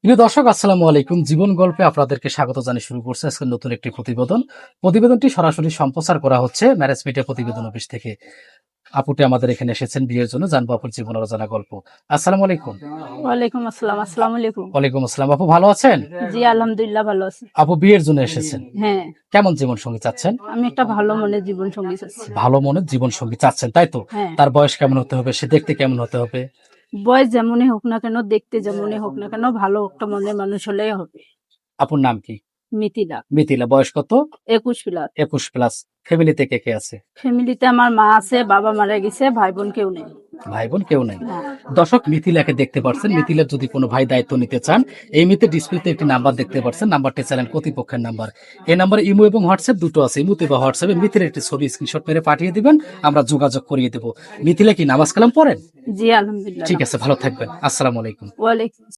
প্রিয় দর্শক, আসসালামু আলাইকুম। জীবন গল্পে আপনাদেরকে স্বাগত জানিয়ে শুরু করছে আজকে নতুন একটি প্রতিবেদনটি সরাসরি সম্প্রচার করা হচ্ছে ম্যারেজ মিডিয়া প্রতিবেদন অফিস থেকে। আপুটি আমাদের এখানে এসেছেন বিয়ের জন্য, জানবো আপুর জীবন অজানা গল্প। আসসালামু আলাইকুম। ওয়ালাইকুম আসসালাম। আসসালামু আলাইকুম। ওয়ালাইকুম আসসালাম। আপু ভালো আছেন? জি আলহামদুলিল্লাহ ভালো আছি। আপু বিয়ের জন্য এসেছেন, হ্যাঁ, কেমন জীবন সঙ্গী চাচ্ছেন? আমি একটা ভালো মনের জীবন সঙ্গী চাচ্ছি। ভালো মনের জীবন সঙ্গী চাচ্ছেন, তাই তো? হ্যাঁ, তার বয়স কেমন হতে হবে, সে দেখতে কেমন হতে হবে? বয়স যেমনই হোক না কেন, দেখতে যেমনই হোক না কেন, ভালো একটা মনের মানুষ হলেই হবে। আপুর নাম কি? মিথিলা। মিথিলা। বয়স কত? 21+। 21+। ফ্যামিলিতে কে কে আছে? ফ্যামিলিতে আমার মা আছে, বাবা মারা গেছে, ভাই বোন কেউ নেই। ভাই বোন কেউ নেই। হ্যাঁ, দর্শক, মিথিলাকে দেখতে পাচ্ছেন। মিথিলার যদি কোনো ভাই দায়িত্ব নিতে চান, এই মুহূর্তে ডিসপ্লেতে একটি নাম্বার দেখতে পাচ্ছেন। নাম্বারটি চাইলেন কর্তৃপক্ষের নাম্বার। এই নাম্বারে ইমো এবং হোয়াটসঅ্যাপ দুটো আছে। ইমোতে বা হোয়াটসঅ্যাপে মিথিলার একটি ছবি স্ক্রিনশট মেরে পাঠিয়ে দিবেন, আমরা যোগাযোগ করিয়ে দেবো। মিথিলা কি নামাজ কালাম পড়েন? জি আলহামদুলিল্লাহ। ঠিক আছে, ভালো থাকবেন। আসসালামু আলাইকুম। ওয়ালাইকুম